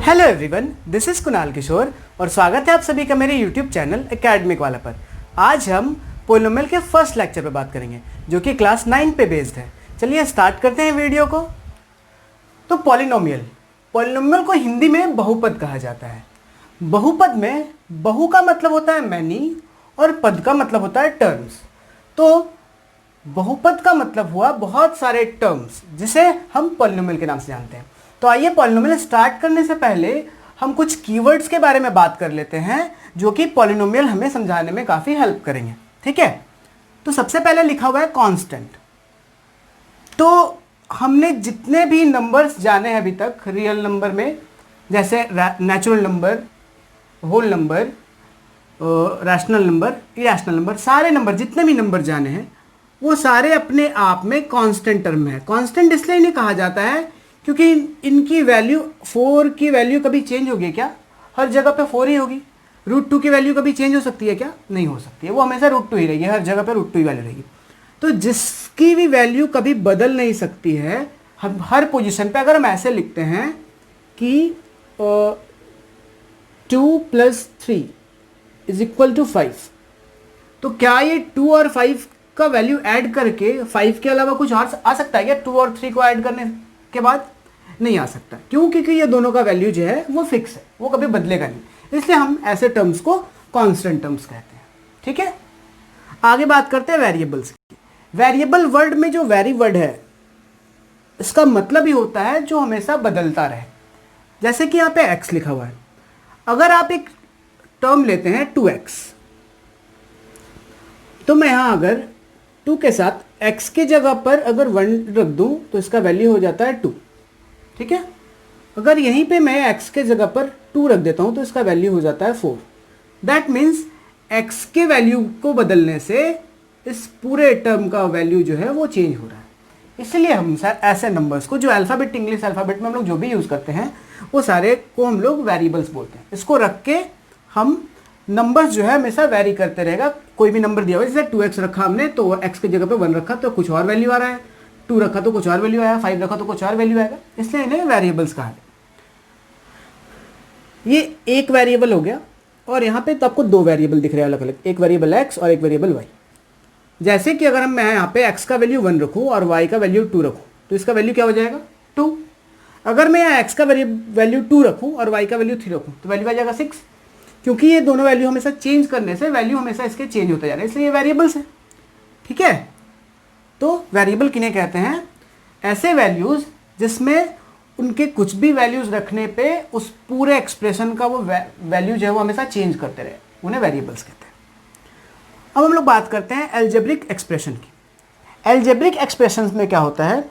Hello everyone, this is Kunal Kishore और स्वागत है आप सभी का मेरे यूट्यूब चैनल एकेडमिक वाला पर। आज हम पोलिनोमियल के फर्स्ट लेक्चर पर बात करेंगे जो कि क्लास 9 पे बेस्ड है। चलिए स्टार्ट करते हैं वीडियो को। तो पोलिनोमियल को हिंदी में बहुपद कहा जाता है। बहुपद में बहु का मतलब होता है मैनी और पद का मतलब होता है टर्म्स। तो बहुपद का मतलब हुआ बहुत सारे टर्म्स जिसे हम पोलिनोमियल के नाम से जानते हैं। तो आइए पोलिनोमियल स्टार्ट करने से पहले हम कुछ कीवर्ड्स के बारे में बात कर लेते हैं जो कि पोलिनोमियल हमें समझाने में काफ़ी हेल्प करेंगे। ठीक है, तो सबसे पहले लिखा हुआ है कांस्टेंट। तो हमने जितने भी नंबर्स जाने हैं अभी तक रियल नंबर में, जैसे natural number, whole number, rational number, irrational number, सारे नंबर जितने भी नंबर जाने हैं वो सारे अपने आप में कांस्टेंट टर्म है। कांस्टेंट इसलिए नहीं कहा जाता है क्योंकि इनकी वैल्यू 4 की वैल्यू कभी चेंज होगी क्या? हर जगह पे 4 ही होगी। √2 की वैल्यू कभी चेंज हो सकती है क्या? नहीं हो सकती है, वो हमेशा √2 ही रहेगी, हर जगह पे √2 ही वैल्यू रहेगी। तो जिसकी भी वैल्यू कभी बदल नहीं सकती है, हम हर पोजीशन पे अगर हम ऐसे लिखते हैं कि 2 + 3 = 5, तो क्या ये 2 और 5 का वैल्यू ऐड करके 5 के अलावा कुछ और आ सकता है क्या? 2 और 3 को ऐड करने के बाद नहीं आ सकता, क्यों? क्योंकि ये दोनों का वैल्यू जो है वो फिक्स है, वो कभी बदलेगा नहीं। इसलिए हम ऐसे टर्म्स को कांस्टेंट टर्म्स कहते हैं। ठीक है, आगे बात करते हैं वेरिएबल्स की। वेरिएबल वर्ड में जो वेरी वर्ड है इसका मतलब ही होता है जो हमेशा बदलता रहे। जैसे कि यहाँ पे x लिखा हुआ है, अगर आप एक टर्म लेते हैं 2x, तो मैं यहां अगर 2 के साथ x के जगह पर अगर 1 रख दूं तो इसका वैल्यू हो जाता है 2। ठीक है, अगर यहीं पे मैं x के जगह पर 2 रख देता हूं तो इसका वैल्यू हो जाता है 4। दैट मीन्स x के वैल्यू को बदलने से इस पूरे टर्म का वैल्यू जो है वो चेंज हो रहा है। इसलिए हम ऐसे नंबर्स को, जो अल्फ़ाबेट, इंग्लिश अल्फ़ाबेट में हम लोग जो भी यूज़ करते हैं वो सारे को हम लोग वेरिएबल्स बोलते हैं। इसको रख के हम नंबर्स जो है हमेशा वेरी करते रहेगा। कोई भी नंबर दिया हुआ, जैसे 2x रखा हमने तो x के जगह पे 1 रखा तो कुछ और वैल्यू आ रहा है, 2 रखा तो कुछ और वैल्यू आया, 5 रखा तो कुछ और वैल्यू आएगा, इसलिए इन्हें वेरिएबल्स कहा है। ये एक वेरिएबल हो गया और यहाँ पे तो आपको 2 वेरिएबल दिख रहे हैं अलग अलग, एक वेरिएबल x और एक वेरिएबल y। जैसे कि अगर मैं यहाँ पे x का वैल्यू 1 रखूँ और y का वैल्यू 2 रखूँ तो इसका वैल्यू क्या हो जाएगा? 2। अगर मैं यहाँ x का वैल्यू 2 रखूँ और y का वैल्यू 3 रखूँ तो वैल्यू आ जाएगा 6, क्योंकि ये दोनों वैल्यू हमेशा चेंज करने से वैल्यू हमेशा इसके चेंज होते जा रहे हैं, इसलिए ये वेरिएबल्स है। ठीक है, तो वेरिएबल किन्हें कहते हैं? ऐसे वैल्यूज जिसमें उनके कुछ भी वैल्यूज रखने पे उस पूरे एक्सप्रेशन का वो वैल्यू जो है वो हमेशा चेंज करते रहे, उन्हें वेरिएबल्स कहते हैं। अब हम लोग बात करते हैं अलजेब्रिक एक्सप्रेशन की। अलजेब्रिक एक्सप्रेशन में क्या होता है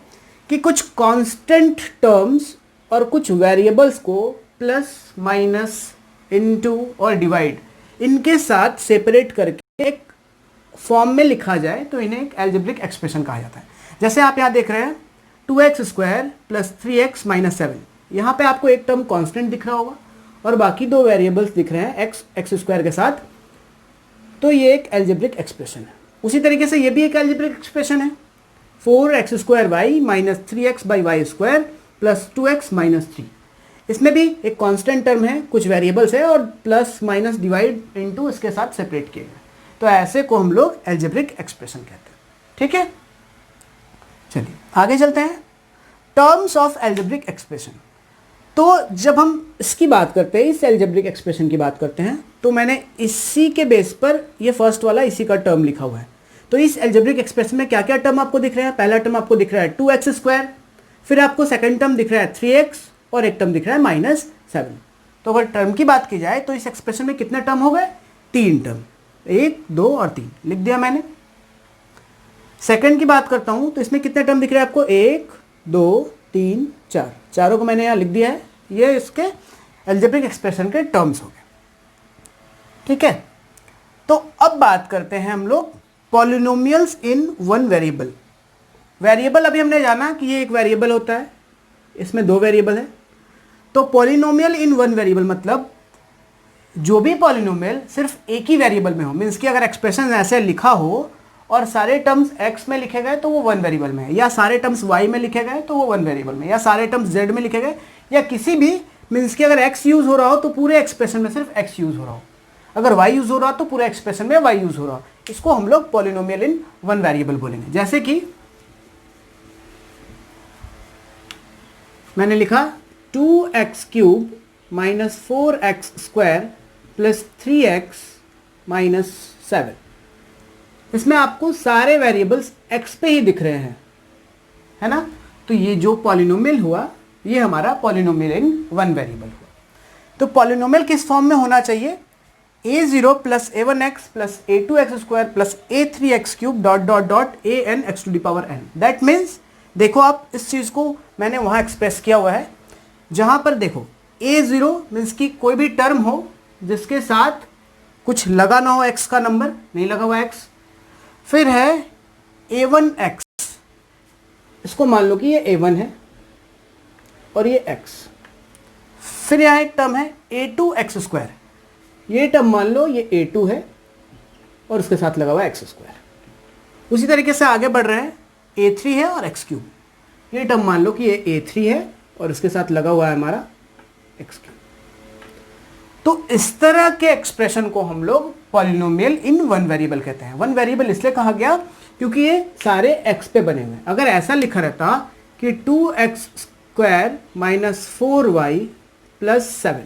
कि कुछ कांस्टेंट टर्म्स और कुछ वेरिएबल्स को प्लस, माइनस, इनटू और डिवाइड, इनके साथ सेपरेट करके एक फॉर्म में लिखा जाए तो इन्हें एक अलजेब्रिक एक्सप्रेशन कहा जाता है। जैसे आप यहाँ देख रहे हैं 2x² + 3x - 7, यहाँ पे आपको एक टर्म कांस्टेंट दिख रहा होगा और बाकी 2 वेरिएबल्स दिख रहे हैं x² के साथ, तो ये एक अलजेब्रिक एक्सप्रेशन है। उसी तरीके से ये भी एक अलजेब्रिक एक्सप्रेशन है, 4x² - 3x/y² + 2x - 3। इसमें भी एक कांस्टेंट टर्म है, कुछ वेरिएबल्स है और प्लस, माइनस, डिवाइड, इनटू इसके साथ सेपरेट किए गए, तो ऐसे को हम लोग अलजेब्रिक एक्सप्रेशन कहते हैं। ठीक है, चलिए आगे चलते हैं। Terms of algebraic expression. तो जब हम इसकी बात करते हैं, इस अलजेब्रिक एक्सप्रेशन की बात करते हैं, तो मैंने इसी के बेस पर ये फर्स्ट वाला इसी का टर्म लिखा हुआ है। तो इस अलजेब्रिक एक्सप्रेशन में क्या क्या टर्म आपको दिख रहा है? पहला टर्म आपको दिख रहा है 2x², फिर आपको सेकेंड टर्म दिख रहा है 3x और एक टर्म दिख रहा है -7। तो अगर टर्म की बात की जाए तो इस एक्सप्रेशन में कितने टर्म हो गए? 3 टर्म, 1, 2 और 3 लिख दिया मैंने। सेकंड की बात करता हूं तो इसमें कितने टर्म दिख रहे हैं आपको? 1, 2, 3, 4, चारों को मैंने यहां लिख दिया है। ये इसके अलजेब्रिक एक्सप्रेशन के टर्म्स हो गए। ठीक है, तो अब बात करते हैं हम लोग polynomials in one variable. Variable अभी हमने जाना कि ये एक वेरिएबल होता है, इसमें 2 वेरिएबल है। तो पॉलिनोमियल इन वन वेरिएबल मतलब जो भी पॉलिनोमियल सिर्फ एक ही वेरिएबल में हो, मीन्स कि अगर एक्सप्रेशन ऐसे लिखा हो और सारे टर्म्स x में लिखे गए तो वो 1 वेरिएबल में है, या सारे टर्म्स y में लिखे गए तो वो 1 वेरिएबल में, या सारे टर्म्स z में लिखे गए, या किसी भी मीन्स कि अगर x यूज हो रहा हो तो पूरे एक्सप्रेशन में सिर्फ x यूज हो रहा हो, अगर y यूज हो रहा हो तो पूरे एक्सप्रेशन में y यूज हो रहा हो। इसको हम लोग पॉलिनोमियल इन वन वेरिएबल बोलेंगे। जैसे कि मैंने लिखा 2x cube minus 4x square plus 3x minus 7। इसमें आपको सारे वेरिएबल्स x पे ही दिख रहे हैं, है ना। तो ये जो पॉलिनोमियल हुआ ये हमारा पॉलिनोमियल इन वन वेरिएबल हुआ। तो पॉलिनोमियल किस फॉर्म में होना चाहिए? a0 plus a1x plus a2x square plus a3x cube dot dot dot an x to the power n। That means देखो आप इस चीज़ को मैंने वहाँ एक्सप्रेस किया हुआ है, जहाँ पर देखो a0 मीन्स कि कोई भी टर्म हो जिसके साथ कुछ लगा ना हो x का नंबर, नहीं लगा हुआ x। फिर है a1x, इसको मान लो कि ये a1 है और ये x। फिर यहाँ एक टर्म है a2x स्क्वायर, ये टर्म मान लो ये a2 है और उसके साथ लगा हुआ x स्क्वायर। उसी तरीके से आगे बढ़ रहे हैं, a3 है और x क्यूब, ये टर्म मान लो कि ये a3 है और इसके साथ लगा हुआ है हमारा x क्यूब। तो इस तरह के एक्सप्रेशन को हम लोग पॉलिनोमियल इन वन वेरिएबल कहते हैं। वन वेरिएबल इसलिए कहा गया क्योंकि ये सारे x पे बने हुए हैं। अगर ऐसा लिखा रहता कि 2x square minus 4y plus 7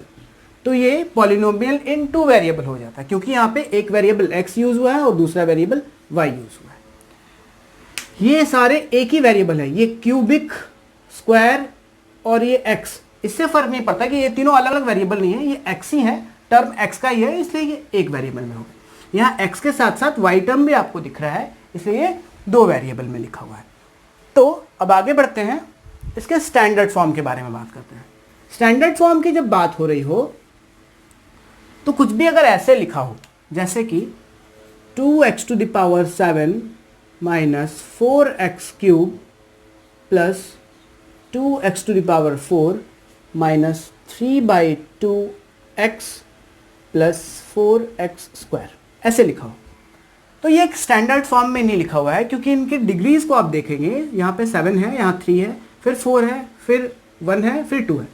तो ये पॉलिनोमियल इन टू वेरिएबल हो जाता, क्योंकि यहाँ पे एक वेरिएबल x यूज हुआ है और दूसरा वेरिएबल y यूज हुआ है। ये सारे एक ही वेरिएबल है, ये क्यूबिक, स्क्वायर और ये x। इससे फर्क नहीं पड़ता कि ये तीनों अलग अलग वेरिएबल नहीं है, ये x ही है, टर्म x का ही है, इसलिए ये एक वेरिएबल में होगा। यहाँ x के साथ साथ y टर्म भी आपको दिख रहा है, इसलिए ये दो वेरिएबल में लिखा हुआ है। तो अब आगे बढ़ते हैं, इसके स्टैंडर्ड फॉर्म के बारे में बात करते हैं। स्टैंडर्ड फॉर्म की जब बात हो रही हो तो कुछ भी अगर ऐसे लिखा हो जैसे कि 2x to the power 7 minus 4x cube plus 2x to the power 4 minus 3/2x plus 4x square, ऐसे लिखा हो तो ये एक स्टैंडर्ड फॉर्म में नहीं लिखा हुआ है, क्योंकि इनकी डिग्रीज को आप देखेंगे, यहाँ पे 7 है, यहाँ 3 है, फिर 4 है, फिर 1 है, फिर 2 है।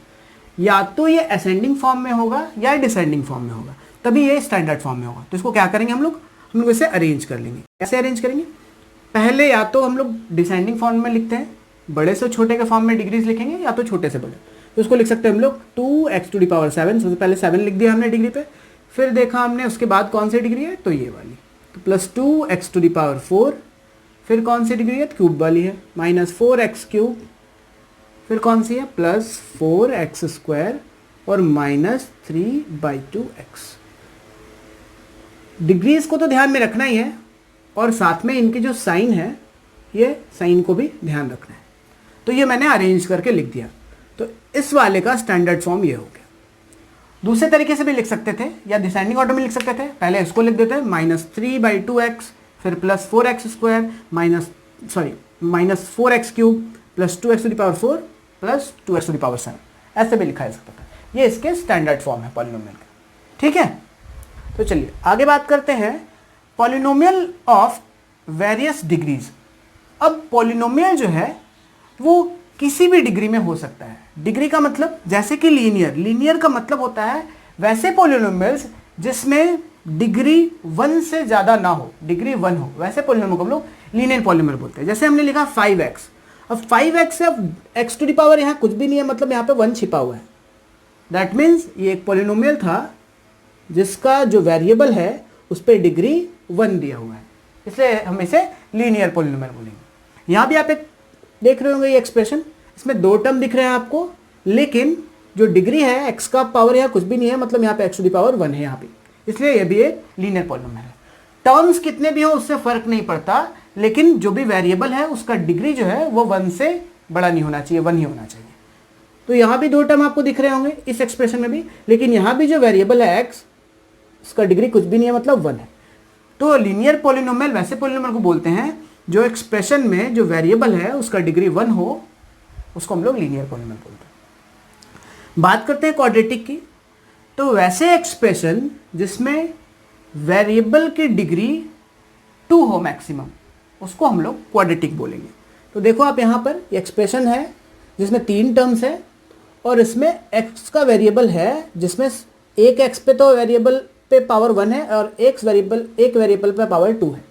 या तो ये असेंडिंग फॉर्म में होगा या डिसेंडिंग फॉर्म में होगा, तभी ये स्टैंडर्ड फॉर्म में होगा। तो इसको क्या करेंगे हम लोग इसे अरेंज कर लेंगे। कैसे अरेंज करेंगे? पहले या तो हम लोग डिसेंडिंग फॉर्म में लिखते हैं, बड़े से छोटे के फॉर्म में डिग्रीज लिखेंगे, या तो छोटे से बड़े। तो उसको लिख सकते हैं हम लोग 2x टू द पावर 7, सबसे पहले 7 लिख दिया हमने डिग्री पे, फिर देखा हमने उसके बाद कौन सी डिग्री है, तो ये वाली, तो plus 2x to the power 4, फिर कौन सी डिग्री है, क्यूब वाली है, माइनस 4x क्यूब, फिर कौन सी है, प्लस 4x स्क्वायर और माइनस 3/2x। डिग्रीज को तो ध्यान में रखना ही है और साथ में इनके जो साइन है ये साइन को भी ध्यान रखना है। तो ये मैंने अरेंज करके लिख दिया। तो इस वाले का स्टैंडर्ड फॉर्म ये हो गया। दूसरे तरीके से भी लिख सकते थे या डिसेंडिंग ऑर्डर में लिख सकते थे। पहले इसको लिख देते हैं माइनस 3/2x, फिर plus 4x square minus 4x cube plus 2x to the power 4 plus 2x to the power 7, ऐसे भी लिखा जा सकता था। ये इसके स्टैंडर्ड फॉर्म है पॉलिनोमियल का। ठीक है, तो चलिए आगे बात करते हैं पॉलिनोमियल ऑफ वेरियस डिग्रीज। अब पॉलिनोमियल जो है वो किसी भी डिग्री में हो सकता है। डिग्री का मतलब जैसे कि लीनियर का मतलब होता है वैसे पॉलिनोमियल्स जिसमें डिग्री 1 से ज़्यादा ना हो, डिग्री 1 हो, वैसे पॉलिनोमियल को हम लोग लीनियर पॉलिनोमियल बोलते हैं। जैसे हमने लिखा 5x, अब 5x से अब x टू द पावर यहाँ कुछ भी नहीं है, मतलब यहाँ पे 1 छिपा हुआ है। दैट मीन्स ये एक पॉलिनोमियल था जिसका जो वेरिएबल है उस पर डिग्री 1 दिया हुआ है, इसलिए हम इसे लीनियर पॉलिनोमियल बोलेंगे। यहाँ भी आप एक देख रहे होंगे ये एक्सप्रेशन, इसमें 2 टर्म दिख रहे हैं आपको, लेकिन जो डिग्री है x का पावर यहाँ कुछ भी नहीं है, मतलब यहाँ पे x टू द पावर 1 है यहाँ पे, इसलिए ये भी एक लीनियर पॉलिनोमियल है। टर्म्स कितने भी हो उससे फर्क नहीं पड़ता, लेकिन जो भी वेरिएबल है उसका डिग्री जो है वो 1 से बड़ा नहीं होना चाहिए, 1 ही होना चाहिए। तो यहाँ भी 2 टर्म आपको दिख रहे होंगे इस एक्सप्रेशन में भी, लेकिन यहाँ भी जो वेरिएबल है x, उसका डिग्री कुछ भी नहीं है, मतलब 1 है। तो लीनियर पॉलिनोमियल वैसे पॉलिनोमियल को बोलते हैं जो एक्सप्रेशन में जो वेरिएबल है उसका डिग्री 1 हो, उसको हम लोग लीनियर पॉलिनोमियल बोलते हैं। बात करते हैं क्वाड्रेटिक की, तो वैसे एक्सप्रेशन जिसमें वेरिएबल की डिग्री 2 हो मैक्सिमम, उसको हम लोग क्वाड्रेटिक बोलेंगे। तो देखो आप यहाँ पर एक्सप्रेशन है जिसमें 3 टर्म्स है और इसमें x का वेरिएबल है, जिसमें एक x पे तो वेरिएबल पे पावर 1 है और एक वेरिएबल पे पावर 2 है।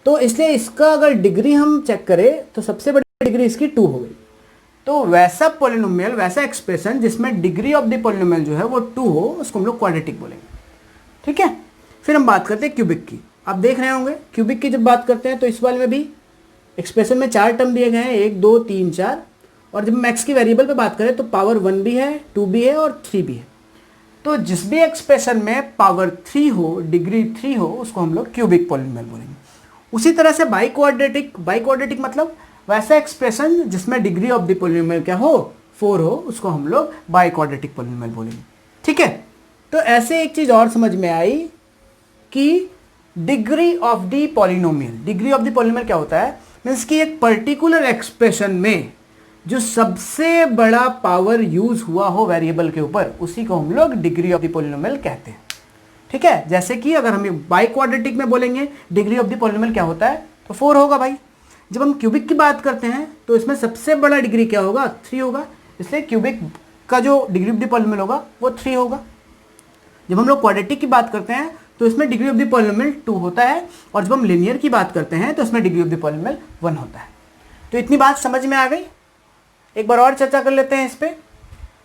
तो इसलिए इसका अगर डिग्री हम चेक करें तो सबसे बड़ी डिग्री इसकी 2 हो गई। तो वैसा पॉलिनोमियल, वैसा एक्सप्रेशन जिसमें डिग्री ऑफ द पॉलिनोमियल जो है वो 2 हो, उसको हम लोग क्वाड्रेटिक बोलेंगे। ठीक है, फिर हम बात करते हैं क्यूबिक की। आप देख रहे होंगे क्यूबिक की जब बात करते हैं तो इस वाले में भी एक्सप्रेशन में 4 टर्म दिए गए हैं, 1 2 3 4। और जब हम एक्स की वेरिएबल पे बात करें तो पावर 1 भी है, 2 भी है और 3 भी है। तो जिस भी एक्सप्रेशन में पावर 3 हो, डिग्री 3 हो, उसको हम लोग क्यूबिक पॉलिनोमियल बोलेंगे। उसी तरह से बाई क्वाड्रेटिक मतलब वैसा एक्सप्रेशन जिसमें डिग्री ऑफ द पॉलिनोमियल क्या हो, 4 हो, उसको हम लोग बाई क्वाड्रेटिक पॉलिनोमियल बोलेंगे। ठीक है, तो ऐसे एक चीज और समझ में आई कि डिग्री ऑफ द पॉलिनोमियल क्या होता है, मीन्स कि एक पर्टिकुलर एक्सप्रेशन में जो सबसे बड़ा पावर यूज हुआ हो वेरिएबल के ऊपर, उसी को हम लोग डिग्री ऑफ द पॉलिनोमियल कहते हैं। ठीक है, जैसे कि अगर हम बाई क्वाड्रेटिक में बोलेंगे डिग्री ऑफ द पॉलिनोमियल क्या होता है, तो 4 होगा भाई। जब हम क्यूबिक की बात करते हैं तो इसमें सबसे बड़ा डिग्री क्या होगा, 3 होगा, इसलिए क्यूबिक का जो डिग्री ऑफ द पॉलिनोमियल होगा वो 3 होगा। जब हम लोग क्वाड्रेटिक की बात करते हैं तो इसमें डिग्री ऑफ द पॉलिनोमियल 2 होता है, और जब हम लिनियर की बात करते हैं तो इसमें डिग्री ऑफ द पॉलिनोमियल 1 होता है। तो इतनी बात समझ में आ गई। एक बार और चर्चा कर लेते हैं इस पे।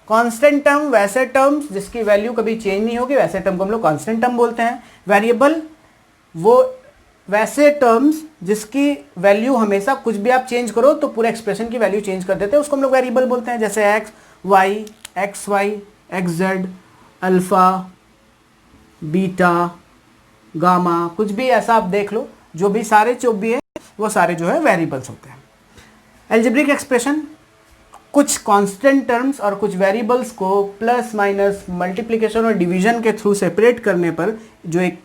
कांस्टेंट टर्म, वैसे टर्म्स जिसकी वैल्यू कभी चेंज नहीं होगी, वैसे टर्म को हम लोग कांस्टेंट टर्म बोलते हैं। वेरिएबल, वो वैसे टर्म्स जिसकी वैल्यू हमेशा कुछ भी आप चेंज करो तो पूरे एक्सप्रेशन की वैल्यू चेंज कर देते हैं, उसको हम लोग वेरिएबल बोलते हैं। जैसे X Y, X Y, X Z, alpha, beta, gamma, कुछ भी ऐसा आप देख लो, जो भी है वो सारे जो है वेरिएबल्स होते हैं। अलजेब्रिक एक्सप्रेशन, कुछ कांस्टेंट टर्म्स और कुछ वेरिएबल्स को प्लस माइनस मल्टीप्लिकेशन और डिवीजन के थ्रू सेपरेट करने पर जो एक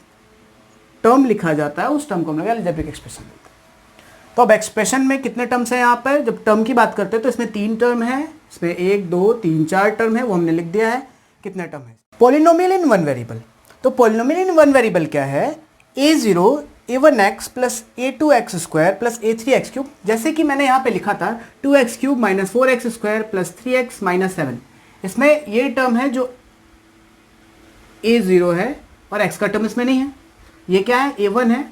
टर्म लिखा जाता है, उस टर्म को हम लोग अलजेब्रिक एक्सप्रेशन बोलते हैं। तो अब एक्सप्रेशन में कितने टर्म्स हैं यहाँ पर, जब टर्म की बात करते हैं तो इसमें 3 टर्म है, इसमें 1 2 3 4 टर्म है, वो हमने लिख दिया है। कितने टर्म है? Polynomial in one variable. तो पॉलिनोमियल इन वन वेरिएबल क्या है, a0 a1x plus a2x square plus a3x cube. जैसे कि मैंने यहाँ पे लिखा था 2x cube minus 4x square plus 3x minus 7। इसमें ये टर्म है जो a0 है और x का टर्म इसमें नहीं है। ये क्या है, a1 है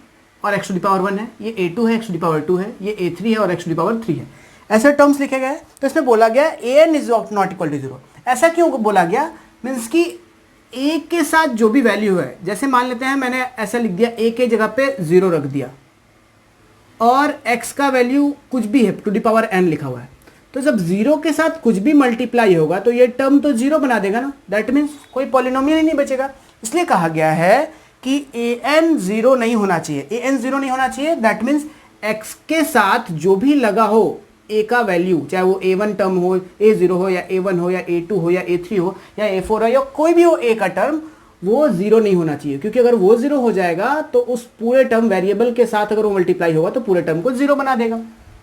और x टू द पावर 1 है, ये a2 है, x टू द पावर 2 है, ये a3 है और x टू द पावर 3 है। ऐसे टर्म्स लिखे गए। तो इसमें बोला गया an is not equal to 0। ऐसा क्यों बोला गया, मीन्स कि a के साथ जो भी वैल्यू है, जैसे मान लेते हैं मैंने ऐसा लिख दिया, a के जगह पे 0 रख दिया और x का वैल्यू कुछ भी है, टू द पावर n लिखा हुआ है, तो जब 0 के साथ कुछ भी मल्टीप्लाई होगा तो ये टर्म तो 0 बना देगा ना, दैट मीन्स कोई पॉलिनोमियल ही नहीं बचेगा। इसलिए कहा गया है कि an 0 नहीं होना चाहिए, an 0 नहीं होना चाहिए, दैट मीन्स x के साथ जो भी लगा हो a का वैल्यू, चाहे वो a1 टर्म हो, a0 हो या a1 हो या a2 हो या a3 हो या a4 हो या कोई भी हो a का टर्म, वो 0 नहीं होना चाहिए। क्योंकि अगर वो 0 हो जाएगा तो उस पूरे टर्म वेरिएबल के साथ अगर वो मल्टीप्लाई होगा तो पूरे टर्म को 0 बना देगा।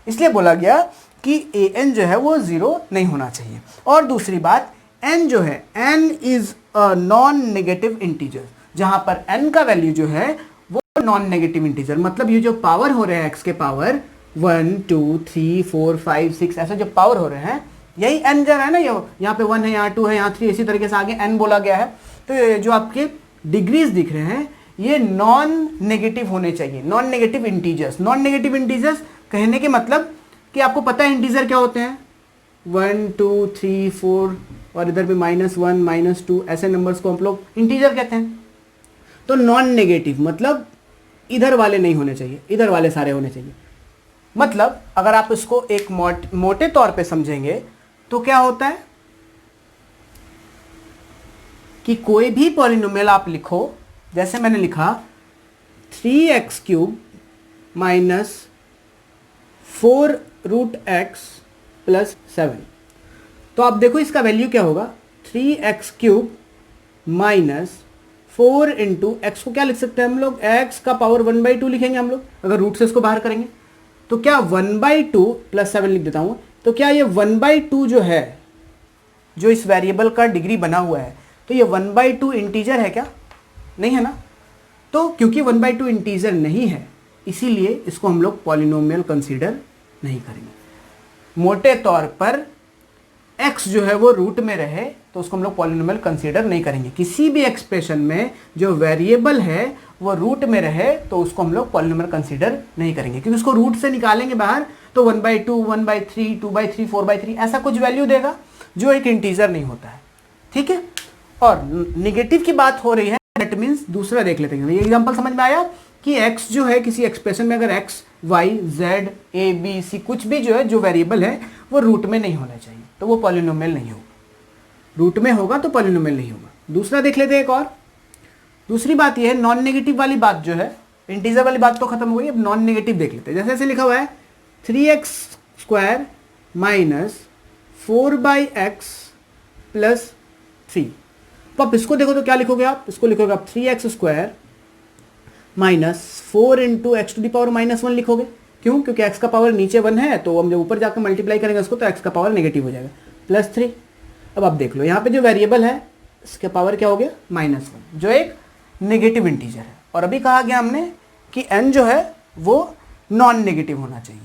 इसलिए बोला गया कि an जो है वो 0 नहीं होना चाहिए। और दूसरी बात, n जो है, n is a non negative integer, जहां पर n का वैल्यू जो है वो नॉन नेगेटिव इंटीजर, मतलब ये जो पावर हो रहे हैं x के पावर 1 2 3 4 5 6 ऐसे जो पावर हो रहे हैं, यही n जो है ना, ये यहाँ पे 1 है, यहाँ 2 है, यहाँ 3, इसी तरीके से आगे n बोला गया है। तो ये जो आपके डिग्रीज दिख रहे हैं ये नॉन नेगेटिव होने चाहिए, non negative integers. Non negative integers कहने के मतलब कि आपको पता है इंटीजर क्या होते हैं, 1 2 3 4 और इधर भी -1 -2 ऐसे नंबर्स को हम लोग इंटीजर कहते हैं। तो नॉन नेगेटिव मतलब इधर वाले नहीं होने चाहिए, इधर वाले सारे होने चाहिए। मतलब अगर आप इसको एक मोटे तौर पे समझेंगे तो क्या होता है कि कोई भी पॉलिनोमियल आप लिखो, जैसे मैंने लिखा 3x cube minus 4√x plus 7, तो आप देखो इसका वैल्यू क्या होगा, 3x cube minus 4 into x को क्या लिख सकते हैं हम लोग, x का पावर 1/2 लिखेंगे हम लोग, अगर रूट से इसको बाहर करेंगे तो क्या 1/2 प्लस 7 लिख देता हूं। तो क्या ये 1/2 जो है, जो इस वेरिएबल का डिग्री बना हुआ है, तो ये 1/2 इंटीजर है क्या, नहीं है ना। तो क्योंकि 1/2 इंटीजर नहीं है इसीलिए इसको हम लोग पॉलिनोमियल कंसीडर नहीं करेंगे। मोटे तौर पर x जो है वो रूट में रहे तो उसको हम लोग पॉलिनोमियल कंसीडर नहीं करेंगे। किसी भी एक्सप्रेशन में जो वेरिएबल है वो रूट में रहे तो उसको हम लोग पॉलिनोमियल कंसीडर नहीं करेंगे, क्योंकि उसको रूट से निकालेंगे बाहर तो 1/2, 1/3, 2/3, 4/3 ऐसा कुछ वैल्यू देगा जो एक इंटीजर नहीं होता है। ठीक है, और निगेटिव की बात हो रही है, दैट मीन्स दूसरा देख लेते हैं। ये एग्जांपल समझ में आया कि x जो है किसी एक्सप्रेशन में अगर x, y, z, a, b, c कुछ भी जो है जो वेरिएबल है वो रूट में नहीं होना चाहिए तो वो पॉलिनोमियल नहीं होगा। रूट में होगा तो पॉलिनोमियल नहीं होगा। दूसरा देख लेते हैं एक और। दूसरी बात ये है, नॉन नेगेटिव वाली बात जो है, इंटीजर वाली बात तो खत्म हो गई, अब नॉन नेगेटिव देख लेते हैं। जैसे ऐसे लिखा हुआ है 3x² माइनस 4/x प्लस 3। तो आप इसको देखो तो क्या लिखोगे आप? इसको लिखोगे आप 3x² minus 4 into X to the power -1 लिखोगे। क्यों? क्योंकि x का पावर नीचे 1 है तो हम जब ऊपर जाकर मल्टीप्लाई करेंगे उसको तो x का पावर नेगेटिव हो जाएगा, प्लस 3। अब आप देख लो यहाँ पे जो वेरिएबल है इसका पावर क्या हो गया? -1, जो एक नेगेटिव इंटीजर है। और अभी कहा गया हमने कि n जो है वो नॉन नेगेटिव होना चाहिए।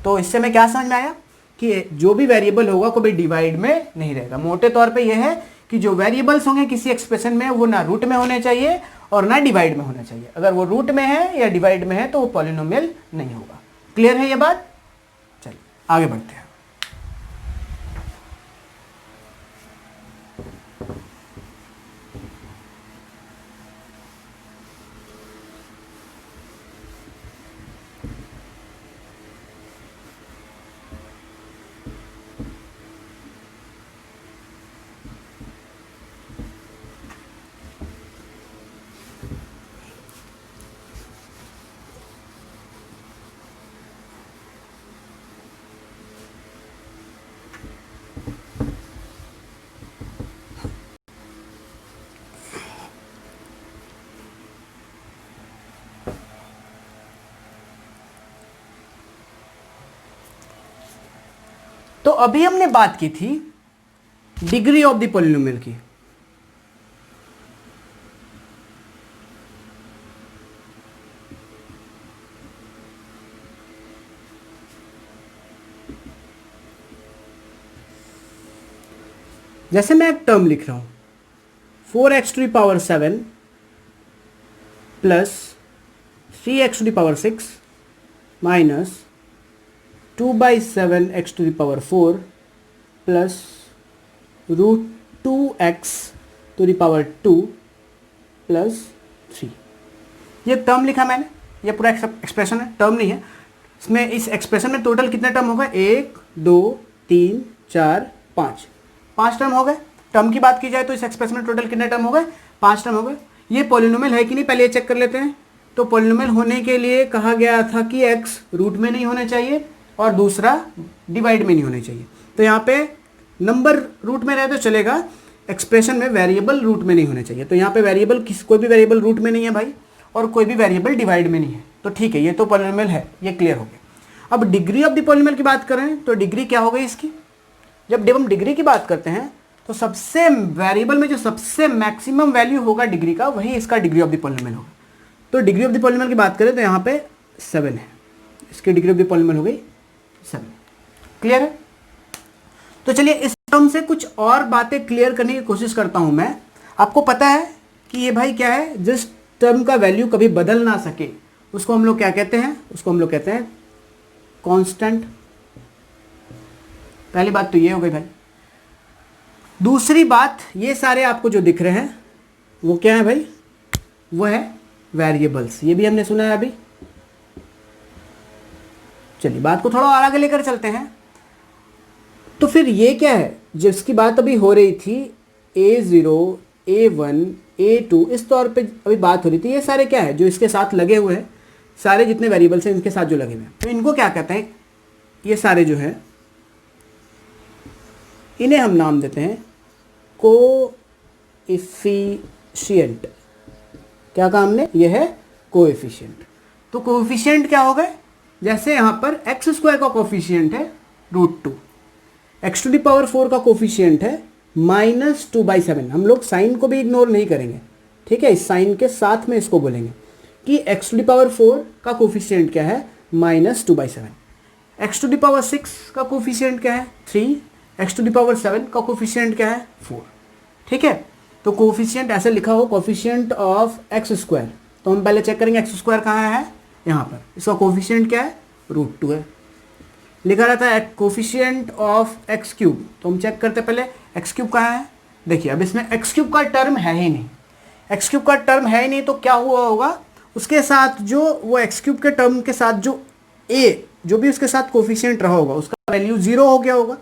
तो इससे मैं क्या समझ में आया कि जो भी वेरिएबल होगा कभी डिवाइड में नहीं रहेगा। मोटे तौर पे ये है कि जो वेरिएबल्स होंगे किसी एक्सप्रेशन में वो ना रूट में होने चाहिए और ना डिवाइड में होना चाहिए। अगर वो रूट में है या डिवाइड में है तो वो पॉलिनोमियल नहीं होगा। क्लियर है ये बात? चलिए आगे बढ़ते हैं। तो अभी हमने बात की थी डिग्री ऑफ द पॉलिनोमियल की। जैसे मैं एक टर्म लिख रहा हूं 4x⁻7 plus 3x⁻6 minus 2/7x⁻4 plus √2x⁻2 plus 3। ये टर्म लिखा मैंने, ये पूरा एक्सप्रेशन है, टर्म नहीं है। इसमें इस एक्सप्रेशन में टोटल कितने टर्म होगा? 1, 2, 3, 4, 5 टर्म हो गए। टर्म की बात की जाए तो इस एक्सप्रेशन में टोटल कितने टर्म हो गए? 5 टर्म हो गए। ये पॉलिनोमियल है कि नहीं पहले ये चेक कर लेते हैं। तो पॉलिनोमियल होने के लिए कहा गया था कि x रूट में नहीं होने चाहिए और दूसरा डिवाइड में नहीं होने चाहिए। तो यहाँ पे नंबर रूट में रहे तो चलेगा, एक्सप्रेशन में वेरिएबल रूट में नहीं होने चाहिए। तो यहाँ पे वेरिएबल कोई भी वेरिएबल रूट में नहीं है भाई, और कोई भी वेरिएबल डिवाइड में नहीं है। तो ठीक है, ये तो पॉलिनोमियल है, ये क्लियर हो गया। अब डिग्री ऑफ द पॉलिनोमियल की बात करें तो डिग्री क्या हो गई इसकी? जब हम डिग्री की बात करते हैं तो सबसे वेरिएबल में जो सबसे मैक्सिमम वैल्यू होगा डिग्री का, वही इसका डिग्री ऑफ द पॉलिनोमियल होगा। तो डिग्री ऑफ द पॉलिनोमियल की बात करें तो यहाँ पे 7 है, इसकी डिग्री ऑफ द पॉलिनोमियल हो गई 7। क्लियर है? तो चलिए इस टर्म से कुछ और बातें क्लियर करने की कोशिश करता हूं मैं। आपको पता है कि ये भाई क्या है, जिस टर्म का वैल्यू कभी बदल ना सके उसको हम लोग क्या कहते हैं? उसको हम लोग कहते हैं कांस्टेंट। पहली बात तो ये हो गई भाई। दूसरी बात, ये सारे आपको जो दिख रहे हैं वो क्या है भाई? वो है वेरिएबल्स। ये भी हमने सुना है अभी। चलिए बात को थोड़ा और आगे लेकर चलते हैं। तो फिर ये क्या है जिसकी बात अभी हो रही थी? A0, A1, A2 इस तौर पे अभी बात हो रही थी। ये सारे क्या है जो इसके साथ लगे हुए हैं, सारे जितने वेरिएबल्स हैं इनके साथ जो लगे हुए हैं, तो इनको क्या कहते हैं? ये सारे जो है इन्हें हम नाम देते हैं कोएफिशिएंट। क्या कहा हमने? ये है कोएफिशिएंट। तो कोएफिशिएंट क्या हो गए? जैसे यहाँ पर x² का कोएफिशिएंट है √2, x⁴ का कोएफिशिएंट है -2/7। हम लोग साइन को भी इग्नोर नहीं करेंगे, ठीक है? इस साइन के साथ में इसको बोलेंगे कि x⁴ का कोएफिशिएंट क्या है? -2/7। x⁻6 का कोएफिशिएंट क्या है? 3। x टू द पावर 7 का कोफिशिएंट क्या है 4, ठीक है। तो कोफिशिएंट ऐसे लिखा हो कोफिशिएंट ऑफ एक्स स्क्वायर, तो हम पहले चेक करेंगे एक्स स्क्वायर कहाँ है, यहाँ पर, इसका कोफिशिएंट क्या है √2 है। लिखा रहता है कोफिशिएंट ऑफ एक्स क्यूब, तो हम चेक करते पहले एक्स क्यूब कहाँ है। देखिए अब इसमें एक्स क्यूब का टर्म है ही नहीं, एक्स क्यूब का टर्म है ही नहीं, तो क्या हुआ होगा उसके साथ जो वो एक्स क्यूब के टर्म के साथ जो ए जो भी उसके साथ कोफिशिएंट रहा होगा उसका वैल्यू 0 हो गया होगा,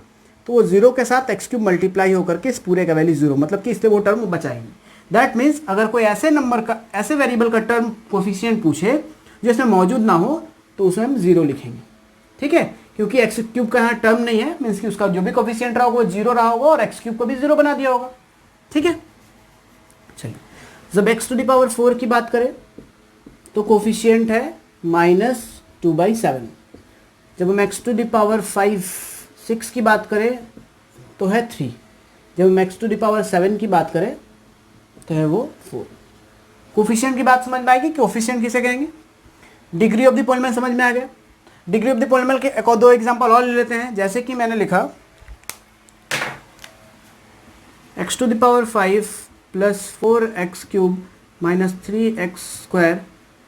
तो वो 0 के साथ एक्स क्यूब मल्टीप्लाई होकर के इस पूरे का वैल्यू 0, मतलब कि इससे वो टर्म बचा ही नहीं। दैट मीन्स अगर कोई ऐसे नंबर का ऐसे वेरिएबल का टर्म कोफिशिएंट पूछे जो इसमें मौजूद ना हो तो उसमें हम 0 लिखेंगे, ठीक है, क्योंकि एक्स क्यूब का यहाँ टर्म नहीं है, मीन्स कि उसका जो भी कोफिशिएंट रहा होगा वो 0 रहा होगा और एक्स क्यूब को भी 0 बना दिया होगा, ठीक है। चलिए जब x टू द पावर 4 की बात करें तो कोफिशिएंट है -2/7। जब हम x टू द पावर 6 की बात करें तो है 3। जब हम x टू द पावर 7 की बात करें तो है वो 4। कोफिशिएंट की बात समझ में आएगी, कोफिशिएंट किसे कहेंगे, डिग्री ऑफ द पॉलिनोमियल समझ में आ गया। डिग्री ऑफ द पॉलिनोमियल के एक और दो एग्जांपल और ले लेते हैं, जैसे कि मैंने लिखा x to the power 5 plus 4x cube minus 3x square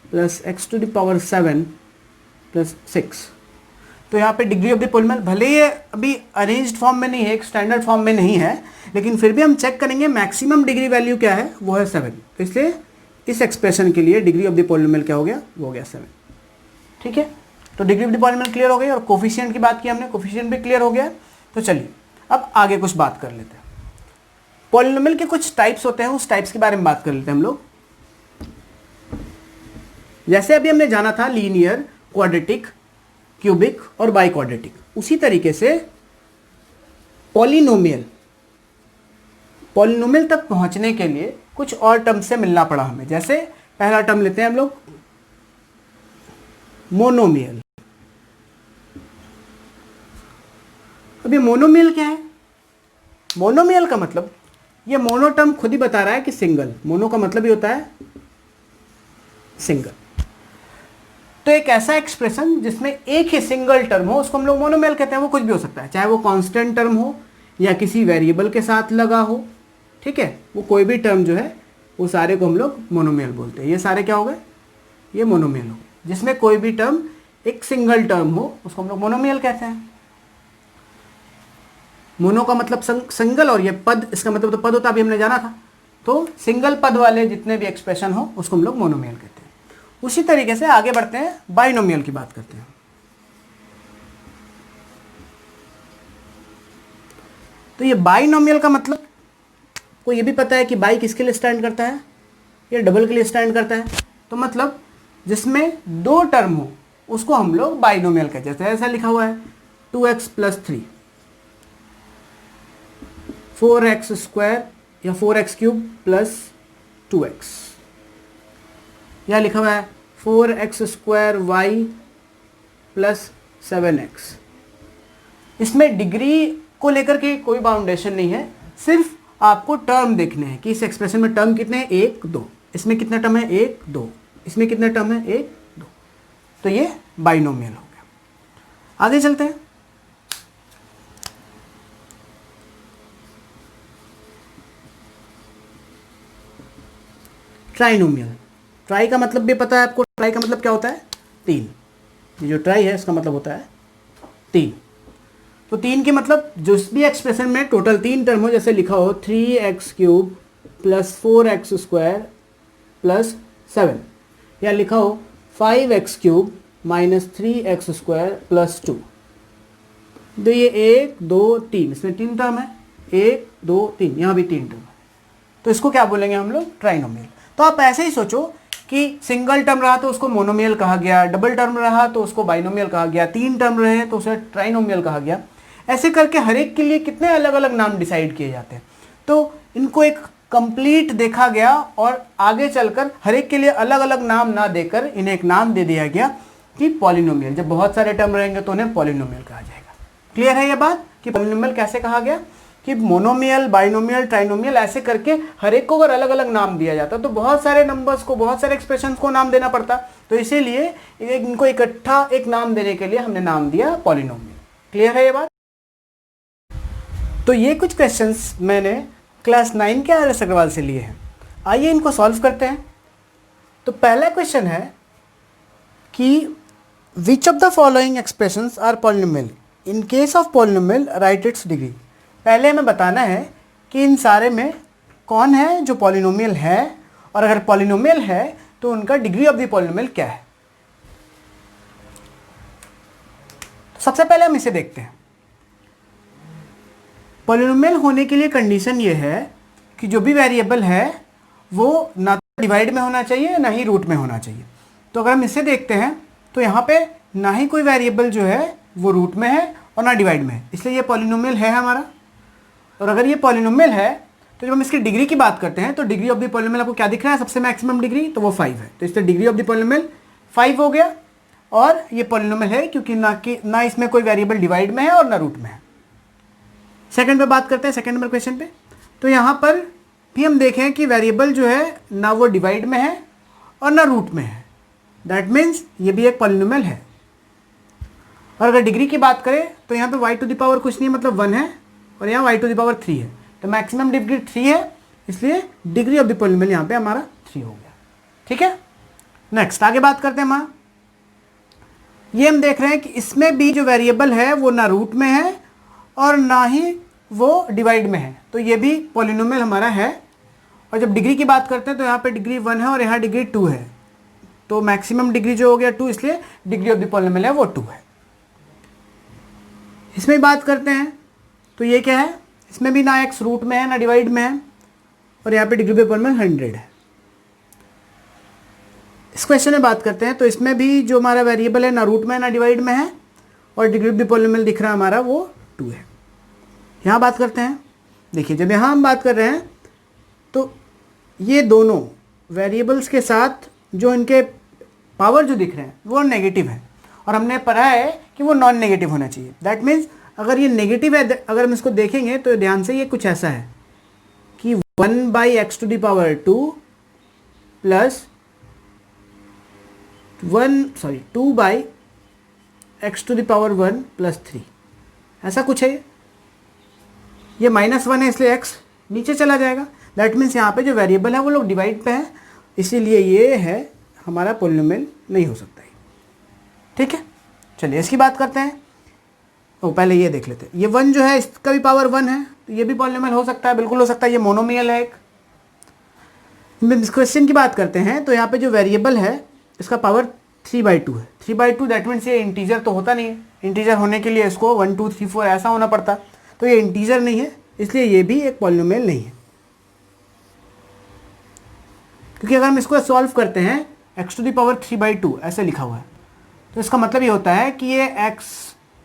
plus x to the power 7 plus 6। तो यहाँ पे डिग्री ऑफ द पॉलिनोमियल भले ही अभी अरेंज्ड फॉर्म में नहीं है, एक स्टैंडर्ड फॉर्म में नहीं है, लेकिन फिर भी हम चेक करेंगे मैक्सिमम डिग्री वैल्यू क्या है, वो है 7। तो इसलिए इस एक्सप्रेशन के लिए डिग्री ऑफ द पॉलिनोमियल क्या हो गया, वो हो गया 7, ठीक है। तो degree of the polynomial clear हो गई और कोफिशिएंट की बात की हमने, कोफिशिएंट भी क्लियर हो गया। तो चलिए अब आगे कुछ बात कर लेते हैं। पॉलिनोमियल के कुछ टाइप्स होते हैं, उस टाइप्स के बारे में बात कर लेते हैं हम लोग। जैसे अभी हमने जाना था लीनियर, क्वाड्रेटिक, क्यूबिक और बाई क्वाड्रेटिक, उसी तरीके से पॉलिनोमियल तक पहुंचने के लिए कुछ और टर्म से मिलना पड़ा हमें। जैसे पहला टर्म लेते हैं हम लोग मोनोमियल। अब ये मोनोमियल क्या है, मोनोमियल का मतलब, ये मोनो टर्म खुद ही बता रहा है कि सिंगल, मोनो का मतलब ही होता है सिंगल। तो एक ऐसा एक्सप्रेशन जिसमें एक ही सिंगल टर्म हो उसको हम लोग मोनोमियल कहते हैं। वो कुछ भी हो सकता है, चाहे वो कांस्टेंट टर्म हो या किसी वेरिएबल के साथ लगा हो, ठीक है, वो कोई भी टर्म जो है वो सारे को हम लोग मोनोमियल बोलते हैं। ये सारे क्या हो गए, ये मोनोमियल हो गए। जिसमें कोई भी टर्म एक सिंगल टर्म हो उसको हम लोग मोनोमियल कहते हैं। मोनो का मतलब सिंगल और ये पद, इसका मतलब तो पद होता अभी हमने जाना था। तो सिंगल पद वाले जितने भी एक्सप्रेशन हो उसको हम लोग मोनोमियल कहते हैं। उसी तरीके से आगे बढ़ते हैं, बाइनोमियल की बात करते हैं। तो ये बाइनोमियल का मतलब, को ये भी पता है कि बाई किसके लिए स्टैंड करता है, ये डबल के लिए स्टैंड करता है। तो मतलब जिसमें दो टर्म हो उसको हम लोग बाइनोमियल कहते हैं। जैसे ऐसा लिखा हुआ है 2x प्लस 3, 4x स्क्वायर या 4x क्यूब प्लस 2x, या लिखा हुआ है 4x square y plus 7x। इसमें डिग्री को लेकर के कोई बाउंडेशन नहीं है, सिर्फ आपको टर्म देखने हैं कि इस एक्सप्रेशन में टर्म कितने हैं, 1 2, इसमें कितने टर्म है 1 2, इसमें कितने टर्म है 1 2। तो ये बाइनोमियल हो गया। आगे चलते हैं। ट्राइनोमियल। ट्राई का मतलब भी पता है आपको, ट्राई का मतलब क्या होता है, 3। ये जो ट्राई है इसका मतलब होता है 3। तो 3 के मतलब जिस भी एक्सप्रेशन में टोटल 3 टर्म हो, जैसे लिखा हो 3x cube plus 4x square plus 7, या लिखा हो 5x cube minus 3x square plus 2। तो ये 1 2 3, इसमें 3 टर्म है, 1 2 3, यहाँ भी 3 टर्म है। तो इसको क्या बोलेंगे हम लोग, ट्राइनोमियल। तो आप ऐसे ही सोचो कि सिंगल टर्म रहा तो उसको मोनोमियल कहा गया, डबल टर्म रहा तो उसको बाइनोमियल कहा गया, 3 टर्म रहे तो उसे ट्राइनोमियल कहा गया। ऐसे करके हर एक के लिए कितने अलग अलग नाम डिसाइड किए जाते हैं। तो इनको एक कंप्लीट देखा गया और आगे चलकर हर एक के लिए अलग अलग नाम ना देकर इन्हें एक नाम दे दिया गया कि पॉलिनोमियल। जब बहुत सारे टर्म रहेंगे तो उन्हें पॉलिनोमियल कहा जाएगा। क्लियर है ये बात कि पॉलिनोमियल कैसे कहा गया, कि मोनोमियल, बाइनोमियल, ट्राइनोमियल, ऐसे करके हर एक को अगर अलग अलग नाम दिया जाता तो बहुत सारे नंबर्स को, बहुत सारे एक्सप्रेशंस को नाम देना पड़ता। तो इसीलिए इनको इकट्ठा एक नाम देने के लिए हमने नाम दिया पॉलिनोमियल। क्लियर है ये बात। तो ये कुछ क्वेश्चंस मैंने क्लास 9 के आर एस अग्रवाल से लिए हैं। आइए इनको सॉल्व करते हैं। तो पहला क्वेश्चन है कि which of the following expressions are polynomial, in case of polynomial write its degree. पहले हमें बताना है कि इन सारे में कौन है जो पॉलिनोमियल है, और अगर पॉलिनोमियल है तो उनका डिग्री ऑफ द पॉलिनोमियल क्या है। तो सबसे पहले हम इसे देखते हैं। पॉलिनोमियल होने के लिए कंडीशन ये है कि जो भी वेरिएबल है वो ना तो डिवाइड में होना चाहिए ना ही रूट में होना चाहिए। तो अगर हम इसे देखते हैं तो यहाँ पे ना ही कोई वेरिएबल जो है वो रूट में है और ना डिवाइड में है, इसलिए ये पॉलिनोमियल है हमारा। और अगर ये पॉलिनोमियल है तो जब हम इसकी डिग्री की बात करते हैं तो डिग्री ऑफ द पॉलिनोमियल आपको क्या दिख रहा है, सबसे मैक्सिमम डिग्री, तो वो 5 है। तो इससे डिग्री ऑफ द पॉलिनोमियल 5 हो गया, और ये पॉलिनोमियल है क्योंकि ना इसमें कोई वेरिएबल डिवाइड में है और ना रूट में है। सेकंड पे बात करते हैं, सेकंड नंबर क्वेश्चन पे। तो यहाँ पर भी हम देखें कि वेरिएबल जो है ना वो डिवाइड में है और ना रूट में है, दैट मीन्स ये भी एक पॉलिनोमियल है। और अगर डिग्री की बात करें तो यहाँ पे y टू द पावर कुछ नहीं मतलब 1 है, और यहाँ y टू द पावर 3 है, तो मैक्सिमम डिग्री 3 है, इसलिए डिग्री ऑफ द पॉलिनोमियल यहाँ पे हमारा 3 हो गया। ठीक है, नेक्स्ट आगे बात करते हैं हम। ये हम देख रहे हैं कि इसमें भी जो वेरिएबल है वो ना रूट में है और ना ही वो डिवाइड में है, तो ये भी पॉलिनोमियल हमारा है। और जब डिग्री की बात करते हैं तो यहाँ पे डिग्री 1 है और यहाँ डिग्री 2 है, तो मैक्सिमम डिग्री जो हो गया 2, इसलिए डिग्री ऑफ द पॉलिनोमियल है वो 2 है। इसमें बात करते हैं तो ये क्या है, इसमें भी ना x रूट में है ना डिवाइड में है, और यहाँ पे डिग्री ऑफ द पॉलिनोमियल 100 है। इस क्वेश्चन में बात करते हैं तो इसमें भी जो हमारा वेरिएबल है ना रूट में है ना डिवाइड में है, और डिग्री ऑफ द पॉलिनोमियल दिख रहा है हमारा वो 2 है। यहाँ बात करते हैं, देखिए जब यहाँ हम बात कर रहे हैं तो ये दोनों वेरिएबल्स के साथ जो इनके पावर जो दिख रहे हैं वो नेगेटिव है, और हमने पढ़ा है कि वो नॉन नेगेटिव होना चाहिए। दैट मीन्स अगर ये नेगेटिव है, अगर हम इसको देखेंगे तो ध्यान से ये कुछ ऐसा है कि 1/x to the power 2 plus 2/x to the power 1 plus 3, ऐसा कुछ है। ये -1 है इसलिए x नीचे चला जाएगा। दैट मीन्स यहाँ पे जो वेरिएबल है वो लोग डिवाइड पे है, इसीलिए ये है हमारा पॉलिनोमियल नहीं हो सकता है। ठीक है, चलिए इसकी बात करते हैं। पहले ये देख लेते हैं, ये 1 जो है इसका भी पावर 1 है, तो ये भी पॉलिनोमियल हो सकता है, बिल्कुल हो सकता है। ये मोनोमियल है एक। इस क्वेश्चन की बात करते हैं तो यहाँ पे जो वेरिएबल है इसका पावर 3/2 है। 3/2 दैट मीन्स ये इंटीजर तो होता नहीं है, इंटीजर होने के लिए इसको 1 2 3 4 ऐसा होना पड़ता, तो ये इंटीजर नहीं है, इसलिए ये भी एक पॉलिनोमियल नहीं है। क्योंकि अगर हम इसको सॉल्व करते हैं x टू द पावर 3/2 ऐसे लिखा हुआ है, तो इसका मतलब ये होता है कि ये x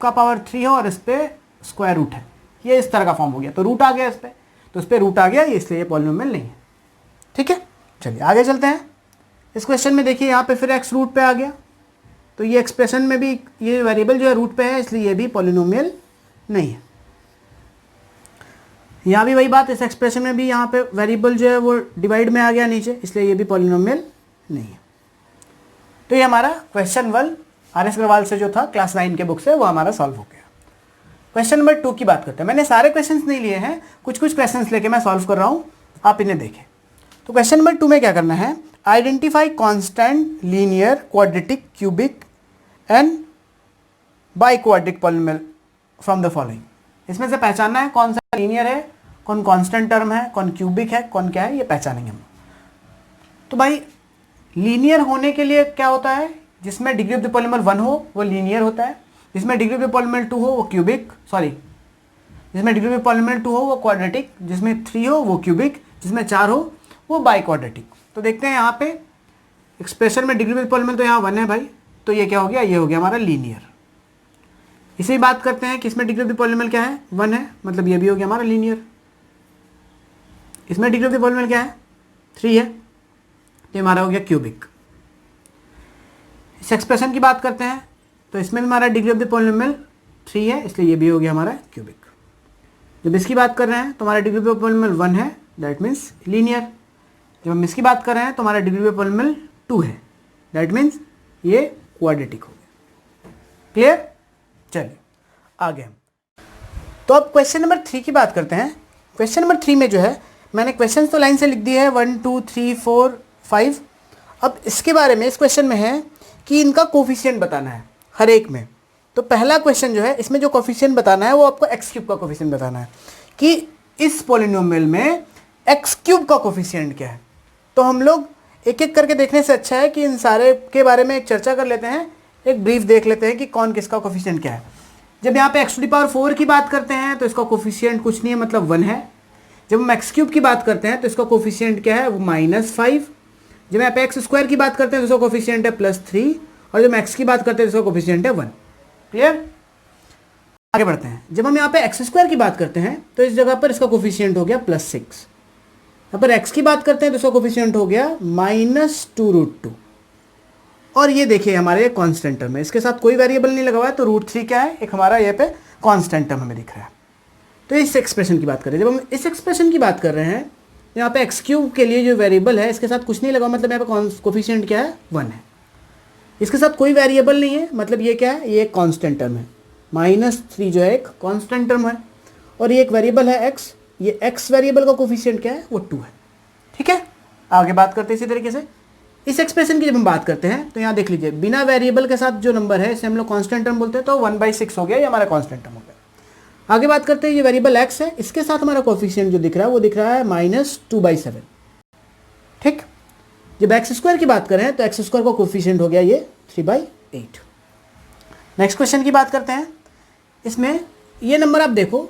का पावर 3 है और इस पर स्क्वायर रूट है, ये इस तरह का फॉर्म हो गया, तो रूट आ गया इस पर, तो इस पर रूट आ गया, इसलिए ये पॉलिनोमियल नहीं है। ठीक है, चलिए आगे चलते हैं। इस क्वेश्चन में देखिए यहाँ पे फिर x रूट पे आ गया, तो ये एक्सप्रेशन में भी ये वेरिएबल जो है रूट पे है, इसलिए ये भी पॉलिनोमियल नहीं है। यहाँ भी वही बात, इस एक्सप्रेशन में भी यहाँ पे वेरिएबल जो है वो डिवाइड में आ गया नीचे, इसलिए ये भी पॉलिनोमियल नहीं है। तो ये हमारा क्वेश्चन 1 आर.एस. अग्रवाल से जो था क्लास 9 के बुक से, वो हमारा सॉल्व हो गया। क्वेश्चन नंबर 2 की बात करते हैं। मैंने सारे क्वेश्चंस नहीं लिए हैं, कुछ कुछ क्वेश्चंस लेके मैं सॉल्व कर रहा हूँ, आप इन्हें देखें। तो क्वेश्चन नंबर 2 में क्या करना है, identify constant linear quadratic cubic and by quadric polynomial from the following. इसमें से पहचानना है कौन सा लीनियर है, कौन कांस्टेंट टर्म है, कौन क्यूबिक है, कौन क्या है, ये पहचानेंगे हम। तो भाई लीनियर होने के लिए क्या होता है, जिसमें डिग्री ऑफ द पॉलिनोमियल 1 हो वो लीनियर होता है, जिसमें डिग्री ऑफ द पॉलिनोमियल 2 हो वो क्यूबिक, जिसमें डिग्री ऑफ द पॉलिनोमियल 2 हो वो क्वाड्रेटिक, जिसमें 3 हो वो क्यूबिक, जिसमें 4 हो वो बाई क्वाड्रेटिक। तो देखते हैं यहाँ पे एक्सप्रेशन में डिग्री ऑफ द पॉलिनोमियल तो यहाँ 1 है भाई, तो ये क्या हो गया, ये हो गया हमारा लीनियर। इसे ही बात करते हैं कि इसमें डिग्री ऑफ द पॉलिनोमियल क्या है, 1 है, मतलब ये भी हो गया हमारा लीनियर। इसमें डिग्री ऑफ द पॉलिनोमियल क्या है, 3 है, तो हमारा हो गया क्यूबिक। इस एक्सप्रेशन की बात करते हैं तो इसमें भी हमारा डिग्री ऑफ द पॉलिनोमियल 3 है, इसलिए ये भी हो गया हमारा क्यूबिक। जब इसकी बात कर रहे हैं तो हमारा डिग्री ऑफ द पॉलिनोमियल 1 है, दैट मीन्स लीनियर। जब हम इसकी बात कर रहे हैं तो हमारा डिग्री ऑफ पॉलिनोमियल 2 है, दैट मीन्स ये क्वाड्रेटिक हो गया। क्लियर, चलिए आगे हम तो अब क्वेश्चन नंबर 3 की बात करते हैं। क्वेश्चन नंबर 3 में जो है मैंने क्वेश्चन तो लाइन से लिख दिए हैं 1 2 3 4 5। अब इसके बारे में इस क्वेश्चन में है कि इनका कोफिशिएंट बताना है हर एक में। तो पहला क्वेश्चन जो है इसमें जो कोफिशिएंट बताना है वो आपको एक्स क्यूब का कोफिशिएंट बताना है कि इस पॉलिनोमियल में एक्स क्यूब का कोफिशिएंट क्या है। तो हम लोग एक एक करके देखने से अच्छा है कि इन सारे के बारे में एक चर्चा कर लेते हैं, एक ब्रीफ देख लेते हैं कि कौन किसका कोफिशिएंट क्या है। जब यहाँ पे एक्स टू दी पावर 4 की बात करते हैं तो इसका कोफिशिएंट कुछ नहीं है, मतलब 1 है। जब हम एक्स क्यूब की बात करते हैं तो इसका कोफिशिएंट क्या है, वो -5। जब यहाँ पे एक्स स्क्वायर की बात करते हैं तो इसका कोफिशिएंट है +3, और जब एक्स की बात करते हैं तो इसका कोफिशिएंट है 1। क्लियर? आगे बढ़ते हैं। जब हम यहाँ पे एक्स स्क्वायर की बात करते हैं तो इस जगह पर इसका कोफिशिएंट हो गया +6। यहाँ पर एक्स की बात करते हैं तो इसका कोफिशिएंट हो गया -2√2। और ये देखिए हमारे कांस्टेंट टर्म है, इसके साथ कोई वेरिएबल नहीं लगा हुआ है, तो √3 क्या है, एक हमारा ये पे कांस्टेंट टर्म हमें दिख रहा है। तो इस एक्सप्रेशन की बात करें, जब हम इस एक्सप्रेशन की बात कर रहे हैं यहाँ पे एक्स क्यूब के लिए जो वेरिएबल है इसके साथ कुछ नहीं लगा, मतलब यहाँ पे कोफिशिएंट क्या है, 1 है। इसके साथ कोई वेरिएबल नहीं है, मतलब ये क्या है, ये एक कांस्टेंट टर्म है। -3 जो है एक कांस्टेंट टर्म है, और ये एक वेरिएबल है x। ये x वेरिएबल का कोफिशिएंट क्या है, वो 2 है। ठीक है, आगे बात करते हैं इसी तरीके से। इस एक्सप्रेशन की जब हम बात करते हैं तो यहाँ देख लीजिए, बिना वेरिएबल के साथ जो नंबर है इसे हम लोग कांस्टेंट टर्म बोलते हैं, तो 1/6 हो गया, ये हमारा कांस्टेंट टर्म हो गया। आगे बात करते हैं, ये वेरिएबल x है, इसके साथ हमारा कोफिशिएंट जो दिख रहा है वो दिख रहा है -2/7। ठीक, जब एक्स स्क्वायर की बात करें तो एक्स स्क्वायर का कोफिशिएंट हो गया ये 3/8। नेक्स्ट क्वेश्चन की बात करते हैं। इसमें ये नंबर आप देखो,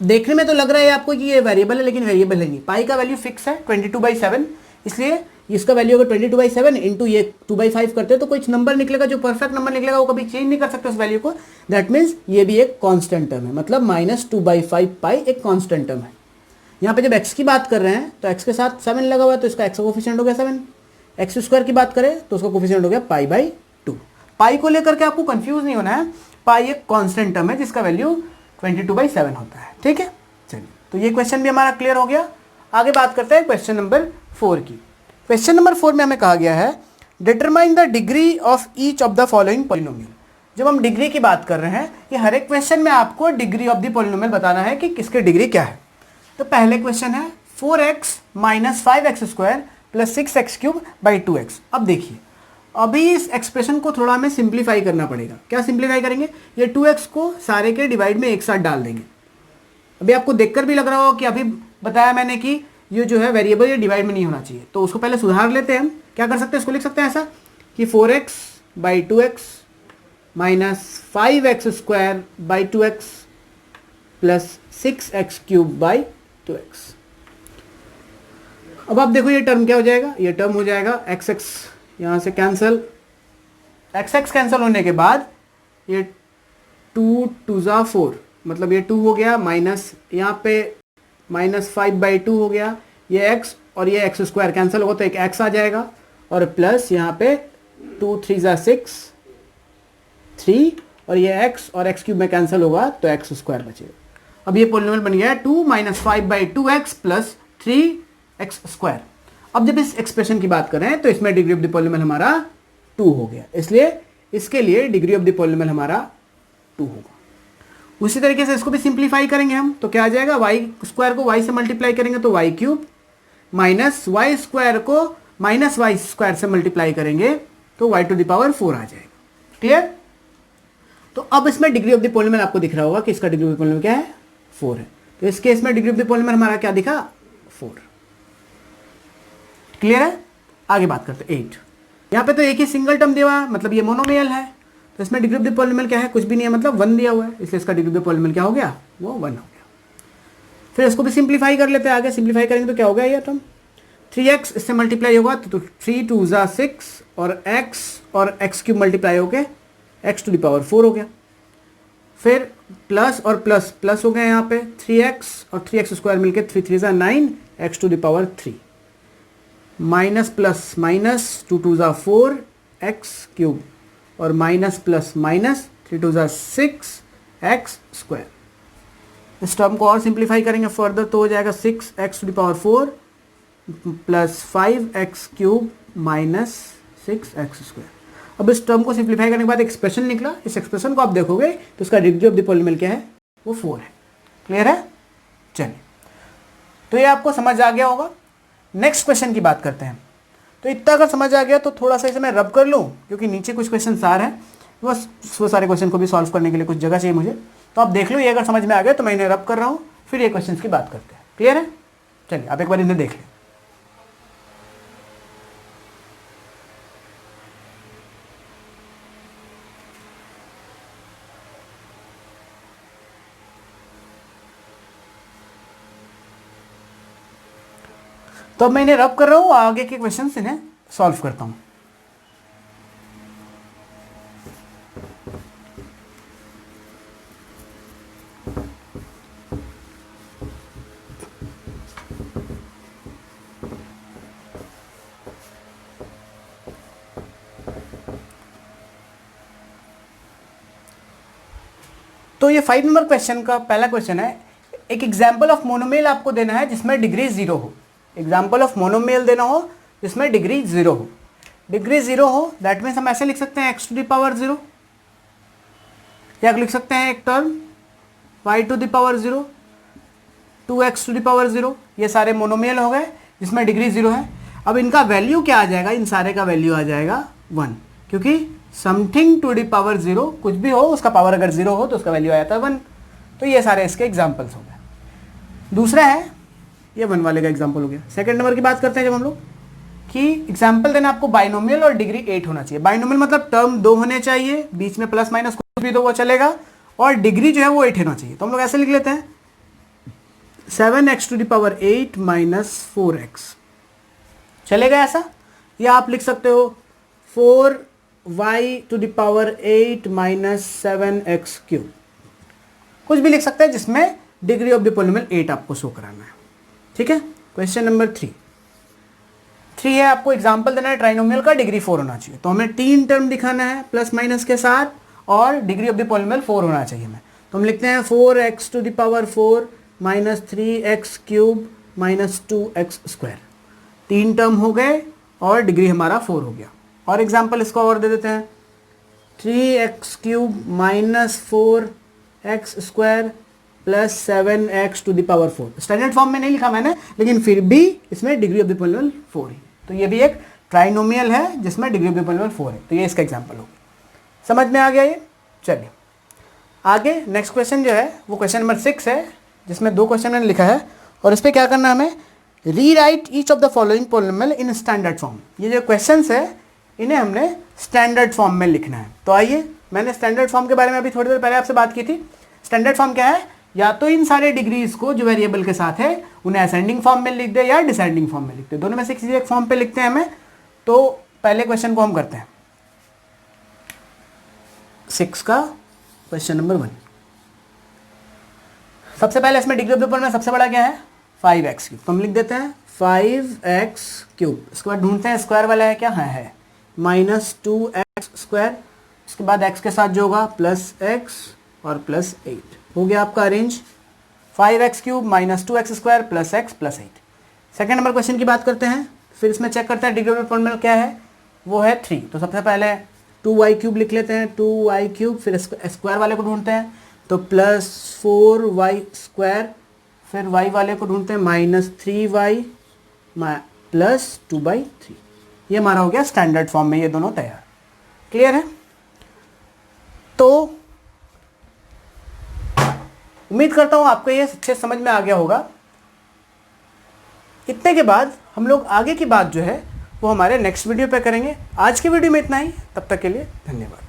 देखने में तो लग रहा है आपको कि ये वेरिएबल है, लेकिन वेरिएबल है नहीं। पाई का वैल्यू फिक्स है 22/7, इसलिए इसका वैल्यू अगर 22/7 इंटू ये 2/5 करते हैं तो कुछ नंबर निकलेगा जो परफेक्ट नंबर निकलेगा, वो कभी चेंज नहीं कर सकते उस वैल्यू को। दैट मीन्स ये भी एक कांस्टेंट टर्म है, मतलब -2/5 पाई एक कांस्टेंट टर्म है। यहाँ पे जब x की बात कर रहे हैं तो x के साथ 7 लगा हुआ है, तो इसका x का कोफिशिएंट हो गया 7। एक्स स्क्वायर की बात करें तो उसका कोफिशिएंट हो गया π/2। पाई को लेकर के आपको कंफ्यूज नहीं होना है, पाई एक कांस्टेंट टर्म है जिसका वैल्यू 22/7 होता है। ठीक है, चलिए, तो ये क्वेश्चन भी हमारा क्लियर हो गया। आगे बात करते हैं क्वेश्चन नंबर 4 की। क्वेश्चन नंबर 4 में हमें कहा गया है determine the degree of each of the following polynomial. जब हम डिग्री की बात कर रहे हैं, ये हर एक क्वेश्चन में आपको डिग्री ऑफ द पॉलिनोमियल बताना है कि किसकी डिग्री क्या है। तो पहले क्वेश्चन है 4x - 5x² + 6x³ / 2x। अब देखिए, अभी इस एक्सप्रेशन को थोड़ा हमें सिंप्लीफाई करना पड़ेगा। क्या सिंप्लीफाई करेंगे, ये 2x को सारे के डिवाइड में एक साथ डाल देंगे। अभी आपको देखकर भी लग रहा हो कि अभी बताया मैंने कि ये जो है वेरिएबल ये डिवाइड में नहीं होना चाहिए, तो उसको पहले सुधार लेते हैं हम। क्या कर सकते हैं, इसको लिख सकते हैं ऐसा कि 4x / 2x - 5x² / 2x + 6x³ / 2x। अब आप देखो ये टर्म क्या हो जाएगा, ये टर्म हो जाएगा x यहाँ से कैंसिल, x कैंसिल होने के बाद ये 2 2 ज़ा 4, मतलब ये 2 हो गया, माइनस यहाँ पे -5/2 हो गया, ये x और ये x² कैंसिल होगा तो एक x आ जाएगा, और प्लस यहाँ पे 2 3 ज़ा 6 3, और ये x और x³ में कैंसिल होगा तो x² बचेगा। अब ये पॉलिनोमियल बन गया 2 - 5/2x + 3x²। अब जब इस एक्सप्रेशन की बात करें तो इसमें डिग्री ऑफ द पॉलिनोमियल हमारा 2 हो गया, इसलिए इसके लिए डिग्री ऑफ द पॉलिनोमियल हमारा 2 होगा। उसी तरीके से इसको भी सिंप्लीफाई करेंगे हम, तो क्या आ जाएगा, y² को y से मल्टीप्लाई करेंगे तो y³ माइनस y² को -y² से मल्टीप्लाई करेंगे तो y⁴ आ जाएगा। क्लियर? तो अब इसमें डिग्री ऑफ द पॉलिनोमियल आपको दिख रहा होगा कि इसका डिग्री ऑफ द पॉलिनोमियल क्या है, 4 है। तो इस केस में डिग्री ऑफ द पॉलिनोमियल हमारा क्या दिखा, 4। क्लियर है? आगे बात करते हैं 8। यहाँ पे तो एक ही सिंगल टर्म दिया हुआ है, मतलब ये मोनोमियल है, तो इसमें डिग्री ऑफ द पॉलिनोमियल क्या है, कुछ भी नहीं है, मतलब 1 दिया हुआ है, इसलिए इसका डिग्री ऑफ द पॉलिनोमियल क्या हो गया, वो 1 हो गया। फिर इसको भी सिंप्लीफाई कर लेते हैं। आगे सिंप्लीफाई करेंगे तो क्या हो गया, ये टर्म 3x इससे मल्टीप्लाई होगा तो 3 2 ज़ा 6, और x और x³ मल्टीप्लाई होके x⁴ हो गया। फिर प्लस और प्लस प्लस हो गया, यहाँ पे 3x और 3x² मिलके 3 3 ज़ा 9 x⁴, माइनस प्लस माइनस 2 2 ज़ा 4 x³ और माइनस प्लस माइनस 3 2 ज़ा 6 x²। इस टर्म को और सिंप्लीफाई करेंगे फर्दर तो हो जाएगा 6x⁴ plus 5x³ minus 6x²। अब इस टर्म को सिंप्लीफाई करने के बाद एक्सप्रेशन निकला, इस एक्सप्रेशन को आप देखोगे तो इसका डिग्री ऑफ द पॉलिनोमियल क्या है, वो 4 है। क्लियर है? चलिए, तो ये आपको समझ आ गया होगा। नेक्स्ट क्वेश्चन की बात करते हैं। तो इतना अगर समझ आ गया तो थोड़ा सा इसे मैं रब कर लूँ, क्योंकि नीचे कुछ क्वेश्चन आ रहे हैं, बस वो सारे क्वेश्चन को भी सॉल्व करने के लिए कुछ जगह चाहिए मुझे। तो आप देख लो, ये अगर समझ में आ गया तो मैं इन्हें रब कर रहा हूँ, फिर ये क्वेश्चन की बात करते हैं। क्लियर है? चलिए आप एक बार इन्हें देख लें। तो अब मैं इन्हें रब कर रहा हूँ, आगे के क्वेश्चंस इन्हें सॉल्व करता हूँ। तो ये 5 नंबर क्वेश्चन का पहला क्वेश्चन है, एक एग्जाम्पल ऑफ मोनोमेल आपको देना है जिसमें डिग्री 0 हो। एग्जाम्पल ऑफ मोनोमेल देना हो जिसमें डिग्री 0 हो। डिग्री 0 हो दैट मीन्स हम ऐसे लिख सकते हैं x टू द पावर 0, या लिख सकते हैं एक term y to the power 0, 2x to the power 0। ये सारे मोनोमेल हो गए जिसमें डिग्री 0 है। अब इनका वैल्यू क्या आ जाएगा? इन सारे का वैल्यू आ जाएगा 1, क्योंकि समथिंग टू द पावर 0, कुछ भी हो उसका पावर अगर 0 हो तो उसका वैल्यू आ जाता है 1। तो ये सारे इसके एग्जाम्पल्स हो गए। दूसरा है, ये 1 वाले का एग्जाम्पल हो गया। सेकंड नंबर की बात करते हैं जब हम लोग, कि एग्जाम्पल देना आपको बाइनोमियल और डिग्री 8 होना चाहिए। बाइनोमियल मतलब टर्म 2 होने चाहिए, बीच में प्लस माइनस कुछ भी तो वो चलेगा, और डिग्री जो है वो 8 होना चाहिए। तो हम लोग ऐसे लिख लेते हैं 7x to the power 8 minus 4x, चलेगा ऐसा? या आप लिख सकते हो 4y to the power 8 minus 7x cube, कुछ भी लिख सकते हैं जिसमें डिग्री ऑफ द पॉलिनोमियल 8 आपको शो कराना है। ठीक है? क्वेश्चन नंबर 3 है, आपको एग्जांपल देना है ट्राइनोमियल का डिग्री 4 होना चाहिए। तो हमें 3 टर्म दिखाना है प्लस माइनस के साथ, और डिग्री ऑफ द पॉलिनोमियल 4 होना चाहिए हमें। तो हम लिखते हैं 4x to the power 4 minus 3x cube minus 2x square. 3 term हो गए और डिग्री हमारा 4 हो गया। और एग्जाम्पल इसको और दे देते हैं 3x cube minus 4x square plus 7x to the power 4। Standard form में नहीं लिखा मैंने, लेकिन फिर भी इसमें डिग्री ऑफ द पॉलिनोमियल 4 है। तो ये भी एक ट्राइनोमियल है जिसमें डिग्री ऑफ द पॉलिनोमियल 4 है। तो ये इसका एग्जाम्पल होगा। समझ में आ गया ये? चलिए आगे नेक्स्ट क्वेश्चन जो है वो क्वेश्चन नंबर 6 है, जिसमें 2 क्वेश्चन मैंने लिखा है। और इस पर क्या करना है हमें, rewrite each of the following polynomial in standard form. ये जो क्वेश्चंस है इन्हें हमने स्टैंडर्ड फॉर्म में लिखना है। तो आइए, मैंने स्टैंडर्ड फॉर्म के बारे में अभी थोड़ी देर पहले आपसे बात की थी। स्टैंडर्ड फॉर्म क्या है? या तो इन सारे डिग्रीज को जो वेरिएबल के साथ है उन्हें असेंडिंग फॉर्म में लिख दे या डिसेंडिंग फॉर्म में लिख दे, दोनों में से किसी एक फॉर्म पे लिखते हैं हमें। तो पहले क्वेश्चन को हम करते हैं, 6 का क्वेश्चन नंबर 1। सबसे पहले इसमें डिग्री ऑफ द पॉलिनोमियल सबसे बड़ा क्या है? 5x cube. तो हम लिख देते हैं 5x क्यूब। इसके बाद ढूंढते हैं स्क्वायर वाला है क्या? है माइनस 2x स्क्वायर। उसके बाद x के साथ जो होगा प्लस x और प्लस 8 हो गया आपका arrange. 5x cube minus 2x square plus x plus 8। Second number question की बात करते हैं। फिर इसमें चेक करते हैं डिग्री ऑफ द पॉलिनोमियल क्या है, वो है 3। तो सबसे पहले 2y क्यूब लिख लेते हैं, 2y क्यूब। फिर स्क्वायर वाले को ढूंढते हैं तो प्लस 4y स्क्वायर। फिर y वाले को ढूंढते हैं माइनस 3y प्लस 2/3। ये हमारा हो गया स्टैंडर्ड फॉर्म में, ये दोनों तैयार। क्लियर है? तो उम्मीद करता हूं आपको ये अच्छे समझ में आ गया होगा। इतने के बाद हम लोग आगे की बात जो है वो हमारे नेक्स्ट वीडियो पे करेंगे। आज की वीडियो में इतना ही, तब तक के लिए धन्यवाद।